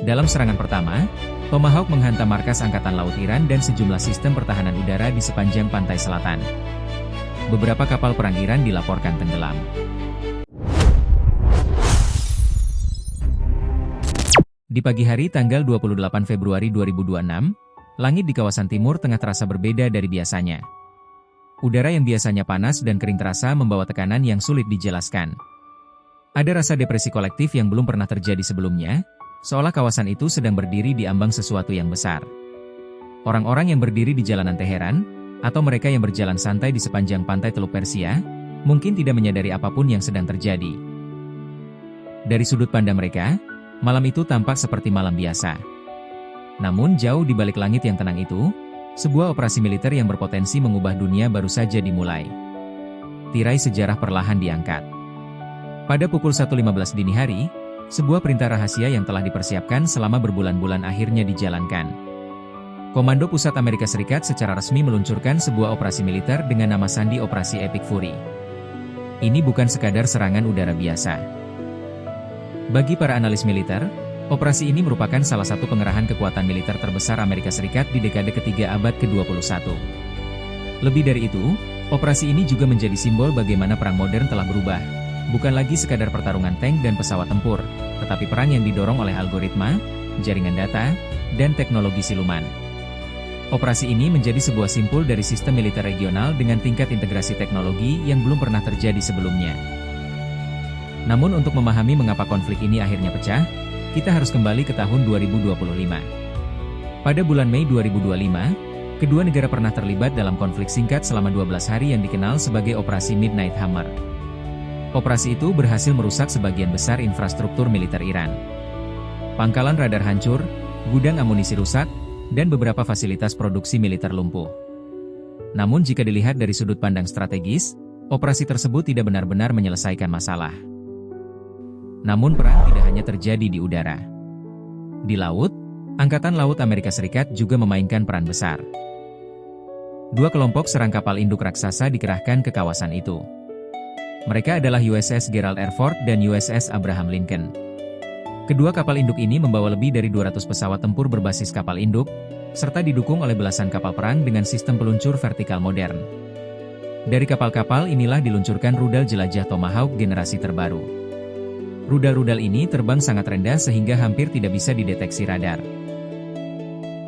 Dalam serangan pertama, Tomahawk menghantam markas Angkatan Laut Iran dan sejumlah sistem pertahanan udara di sepanjang pantai selatan. Beberapa kapal perang Iran dilaporkan tenggelam. Di pagi hari tanggal 28 Februari 2026, langit di kawasan timur tengah terasa berbeda dari biasanya. Udara yang biasanya panas dan kering terasa membawa tekanan yang sulit dijelaskan. Ada rasa depresi kolektif yang belum pernah terjadi sebelumnya, seolah kawasan itu sedang berdiri di ambang sesuatu yang besar. Orang-orang yang berdiri di jalanan Teheran, atau mereka yang berjalan santai di sepanjang pantai Teluk Persia, mungkin tidak menyadari apapun yang sedang terjadi. Dari sudut pandang mereka, malam itu tampak seperti malam biasa. Namun jauh di balik langit yang tenang itu, sebuah operasi militer yang berpotensi mengubah dunia baru saja dimulai. Tirai sejarah perlahan diangkat. Pada pukul 1.15 dini hari, sebuah perintah rahasia yang telah dipersiapkan selama berbulan-bulan akhirnya dijalankan. Komando Pusat Amerika Serikat secara resmi meluncurkan sebuah operasi militer dengan nama sandi Operasi Epic Fury. Ini bukan sekadar serangan udara biasa. Bagi para analis militer, operasi ini merupakan salah satu pengerahan kekuatan militer terbesar Amerika Serikat di dekade ketiga abad ke-21. Lebih dari itu, operasi ini juga menjadi simbol bagaimana perang modern telah berubah. Bukan lagi sekadar pertarungan tank dan pesawat tempur, tetapi perang yang didorong oleh algoritma, jaringan data, dan teknologi siluman. Operasi ini menjadi sebuah simpul dari sistem militer regional dengan tingkat integrasi teknologi yang belum pernah terjadi sebelumnya. Namun untuk memahami mengapa konflik ini akhirnya pecah, kita harus kembali ke tahun 2025. Pada bulan Mei 2025, kedua negara pernah terlibat dalam konflik singkat selama 12 hari yang dikenal sebagai Operasi Midnight Hammer. Operasi itu berhasil merusak sebagian besar infrastruktur militer Iran. Pangkalan radar hancur, gudang amunisi rusak, dan beberapa fasilitas produksi militer lumpuh. Namun jika dilihat dari sudut pandang strategis, operasi tersebut tidak benar-benar menyelesaikan masalah. Namun perang tidak hanya terjadi di udara. Di laut, Angkatan Laut Amerika Serikat juga memainkan peran besar. Dua kelompok serang kapal induk raksasa dikerahkan ke kawasan itu. Mereka adalah USS Gerald R. Ford dan USS Abraham Lincoln. Kedua kapal induk ini membawa lebih dari 200 pesawat tempur berbasis kapal induk, serta didukung oleh belasan kapal perang dengan sistem peluncur vertikal modern. Dari kapal-kapal inilah diluncurkan rudal jelajah Tomahawk generasi terbaru. Rudal-rudal ini terbang sangat rendah sehingga hampir tidak bisa dideteksi radar.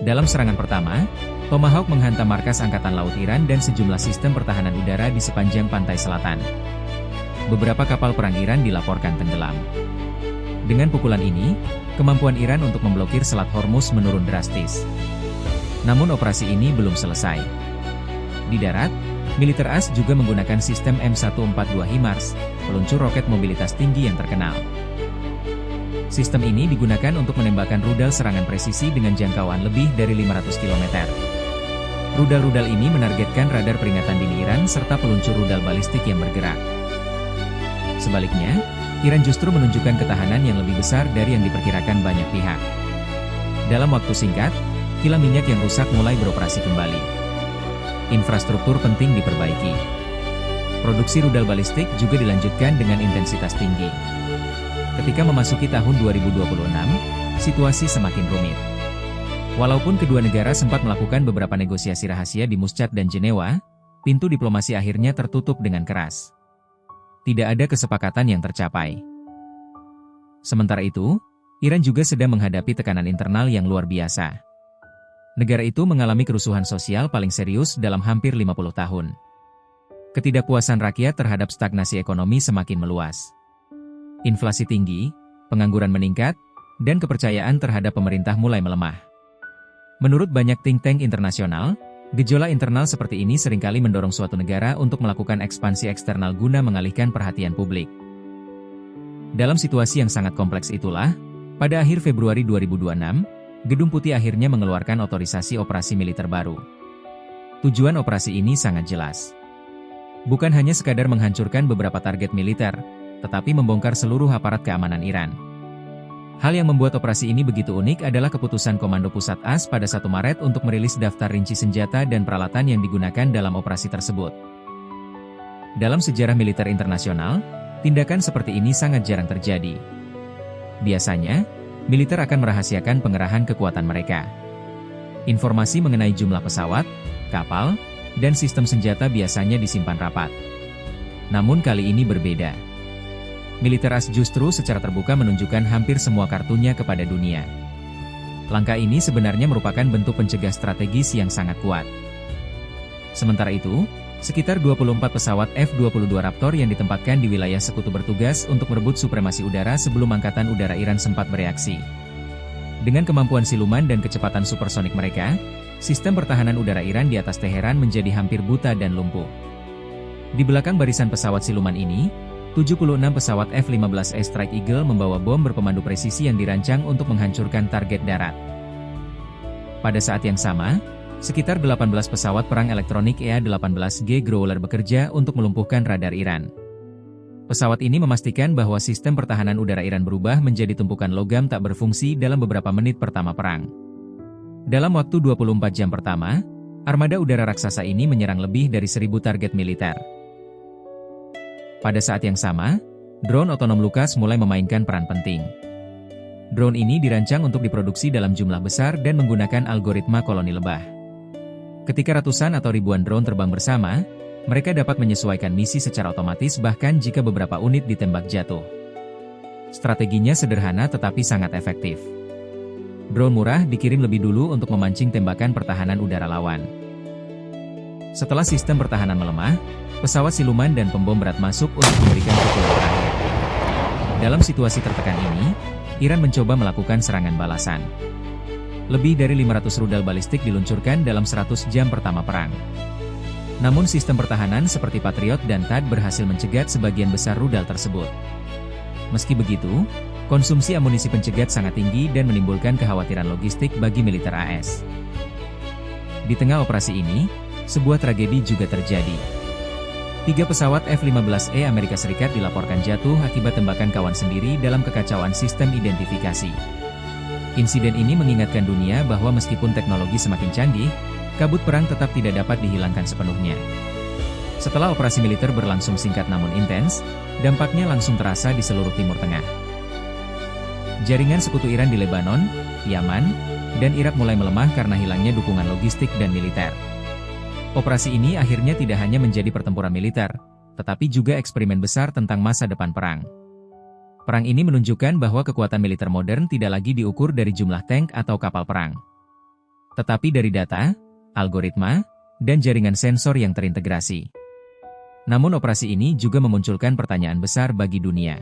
Dalam serangan pertama, Tomahawk menghantam markas Angkatan Laut Iran dan sejumlah sistem pertahanan udara di sepanjang pantai selatan. Beberapa kapal perang Iran dilaporkan tenggelam. Dengan pukulan ini, kemampuan Iran untuk memblokir Selat Hormuz menurun drastis. Namun operasi ini belum selesai. Di darat, militer AS juga menggunakan sistem M142 HIMARS, peluncur roket mobilitas tinggi yang terkenal. Sistem ini digunakan untuk menembakkan rudal serangan presisi dengan jangkauan lebih dari 500 km. Rudal-rudal ini menargetkan radar peringatan dini Iran serta peluncur rudal balistik yang bergerak. Sebaliknya, Iran justru menunjukkan ketahanan yang lebih besar dari yang diperkirakan banyak pihak. Dalam waktu singkat, kilang minyak yang rusak mulai beroperasi kembali. Infrastruktur penting diperbaiki. Produksi rudal balistik juga dilanjutkan dengan intensitas tinggi. Ketika memasuki tahun 2026, situasi semakin rumit. Walaupun kedua negara sempat melakukan beberapa negosiasi rahasia di Muscat dan Jenewa, pintu diplomasi akhirnya tertutup dengan keras. Tidak ada kesepakatan yang tercapai. Sementara itu, Iran juga sedang menghadapi tekanan internal yang luar biasa. Negara itu mengalami kerusuhan sosial paling serius dalam hampir 50 tahun. Ketidakpuasan rakyat terhadap stagnasi ekonomi semakin meluas. Inflasi tinggi, pengangguran meningkat, dan kepercayaan terhadap pemerintah mulai melemah. Menurut banyak think tank internasional, gejolak internal seperti ini seringkali mendorong suatu negara untuk melakukan ekspansi eksternal guna mengalihkan perhatian publik. Dalam situasi yang sangat kompleks itulah, pada akhir Februari 2026, Gedung Putih akhirnya mengeluarkan otorisasi operasi militer baru. Tujuan operasi ini sangat jelas. Bukan hanya sekadar menghancurkan beberapa target militer, tetapi membongkar seluruh aparat keamanan Iran. Hal yang membuat operasi ini begitu unik adalah keputusan Komando Pusat AS pada 1 Maret untuk merilis daftar rinci senjata dan peralatan yang digunakan dalam operasi tersebut. Dalam sejarah militer internasional, tindakan seperti ini sangat jarang terjadi. Biasanya, militer akan merahasiakan pengerahan kekuatan mereka. Informasi mengenai jumlah pesawat, kapal, dan sistem senjata biasanya disimpan rapat. Namun kali ini berbeda. Militer AS justru secara terbuka menunjukkan hampir semua kartunya kepada dunia. Langkah ini sebenarnya merupakan bentuk pencegah strategis yang sangat kuat. Sementara itu, sekitar 24 pesawat F-22 Raptor yang ditempatkan di wilayah sekutu bertugas untuk merebut supremasi udara sebelum Angkatan Udara Iran sempat bereaksi. Dengan kemampuan siluman dan kecepatan supersonik mereka, sistem pertahanan udara Iran di atas Teheran menjadi hampir buta dan lumpuh. Di belakang barisan pesawat siluman ini, 76 pesawat F-15E Strike Eagle membawa bom berpemandu presisi yang dirancang untuk menghancurkan target darat. Pada saat yang sama, sekitar 18 pesawat perang elektronik EA-18G Growler bekerja untuk melumpuhkan radar Iran. Pesawat ini memastikan bahwa sistem pertahanan udara Iran berubah menjadi tumpukan logam tak berfungsi dalam beberapa menit pertama perang. Dalam waktu 24 jam pertama, armada udara raksasa ini menyerang lebih dari 1.000 target militer. Pada saat yang sama, drone otonom Lukas mulai memainkan peran penting. Drone ini dirancang untuk diproduksi dalam jumlah besar dan menggunakan algoritma koloni lebah. Ketika ratusan atau ribuan drone terbang bersama, mereka dapat menyesuaikan misi secara otomatis bahkan jika beberapa unit ditembak jatuh. Strateginya sederhana tetapi sangat efektif. Drone murah dikirim lebih dulu untuk memancing tembakan pertahanan udara lawan. Setelah sistem pertahanan melemah, pesawat siluman dan pembom berat masuk untuk memberikan pukulan terakhir. Dalam situasi tertekan ini, Iran mencoba melakukan serangan balasan. Lebih dari 500 rudal balistik diluncurkan dalam 100 jam pertama perang. Namun sistem pertahanan seperti Patriot dan THAAD berhasil mencegat sebagian besar rudal tersebut. Meski begitu, konsumsi amunisi pencegat sangat tinggi dan menimbulkan kekhawatiran logistik bagi militer AS. Di tengah operasi ini, sebuah tragedi juga terjadi. 3 pesawat F-15E Amerika Serikat dilaporkan jatuh akibat tembakan kawan sendiri dalam kekacauan sistem identifikasi. Insiden ini mengingatkan dunia bahwa meskipun teknologi semakin canggih, kabut perang tetap tidak dapat dihilangkan sepenuhnya. Setelah operasi militer berlangsung singkat namun intens, dampaknya langsung terasa di seluruh Timur Tengah. Jaringan sekutu Iran di Lebanon, Yaman, dan Irak mulai melemah karena hilangnya dukungan logistik dan militer. Operasi ini akhirnya tidak hanya menjadi pertempuran militer, tetapi juga eksperimen besar tentang masa depan perang. Perang ini menunjukkan bahwa kekuatan militer modern tidak lagi diukur dari jumlah tank atau kapal perang, tetapi dari data, algoritma, dan jaringan sensor yang terintegrasi. Namun operasi ini juga memunculkan pertanyaan besar bagi dunia.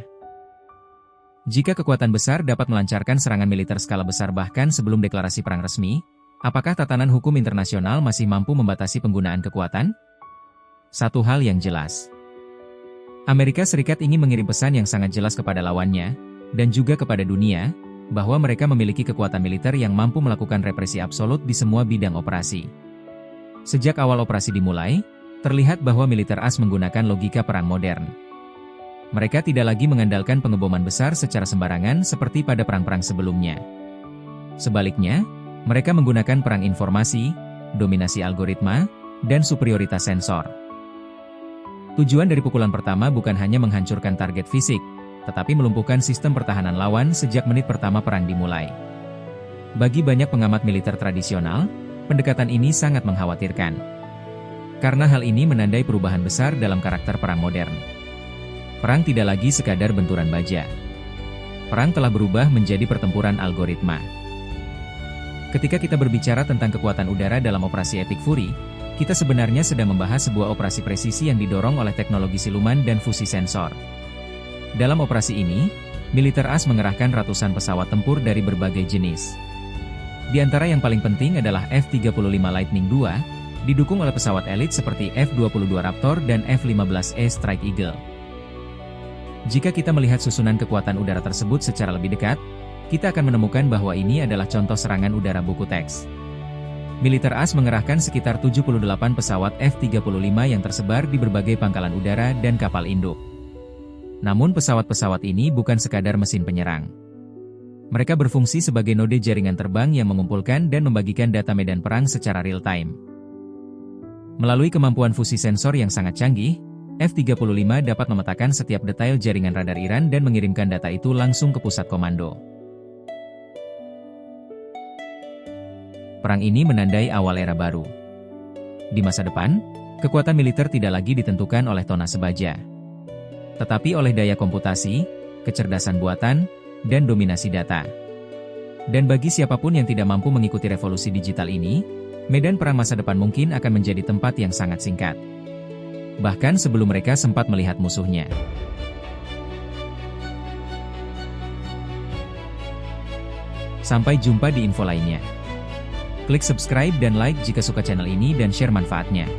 Jika kekuatan besar dapat melancarkan serangan militer skala besar bahkan sebelum deklarasi perang resmi, apakah tatanan hukum internasional masih mampu membatasi penggunaan kekuatan? Satu hal yang jelas. Amerika Serikat ingin mengirim pesan yang sangat jelas kepada lawannya, dan juga kepada dunia, bahwa mereka memiliki kekuatan militer yang mampu melakukan represi absolut di semua bidang operasi. Sejak awal operasi dimulai, terlihat bahwa militer AS menggunakan logika perang modern. Mereka tidak lagi mengandalkan pengeboman besar secara sembarangan seperti pada perang-perang sebelumnya. Sebaliknya, mereka menggunakan perang informasi, dominasi algoritma, dan superioritas sensor. Tujuan dari pukulan pertama bukan hanya menghancurkan target fisik, tetapi melumpuhkan sistem pertahanan lawan sejak menit pertama perang dimulai. Bagi banyak pengamat militer tradisional, pendekatan ini sangat mengkhawatirkan. Karena hal ini menandai perubahan besar dalam karakter perang modern. Perang tidak lagi sekadar benturan baja. Perang telah berubah menjadi pertempuran algoritma. Ketika kita berbicara tentang kekuatan udara dalam operasi Epic Fury, kita sebenarnya sedang membahas sebuah operasi presisi yang didorong oleh teknologi siluman dan fusi sensor. Dalam operasi ini, militer AS mengerahkan ratusan pesawat tempur dari berbagai jenis. Di antara yang paling penting adalah F-35 Lightning II, didukung oleh pesawat elit seperti F-22 Raptor dan F-15E Strike Eagle. Jika kita melihat susunan kekuatan udara tersebut secara lebih dekat, kita akan menemukan bahwa ini adalah contoh serangan udara buku teks. Militer AS mengerahkan sekitar 78 pesawat F-35 yang tersebar di berbagai pangkalan udara dan kapal induk. Namun pesawat-pesawat ini bukan sekadar mesin penyerang. Mereka berfungsi sebagai node jaringan terbang yang mengumpulkan dan membagikan data medan perang secara real-time. Melalui kemampuan fusi sensor yang sangat canggih, F-35 dapat memetakan setiap detail jaringan radar Iran dan mengirimkan data itu langsung ke pusat komando. Perang ini menandai awal era baru. Di masa depan, kekuatan militer tidak lagi ditentukan oleh tonase baja, tetapi oleh daya komputasi, kecerdasan buatan, dan dominasi data. Dan bagi siapapun yang tidak mampu mengikuti revolusi digital ini, medan perang masa depan mungkin akan menjadi tempat yang sangat singkat. Bahkan sebelum mereka sempat melihat musuhnya. Sampai jumpa di info lainnya. Klik subscribe dan like jika suka channel ini dan share manfaatnya.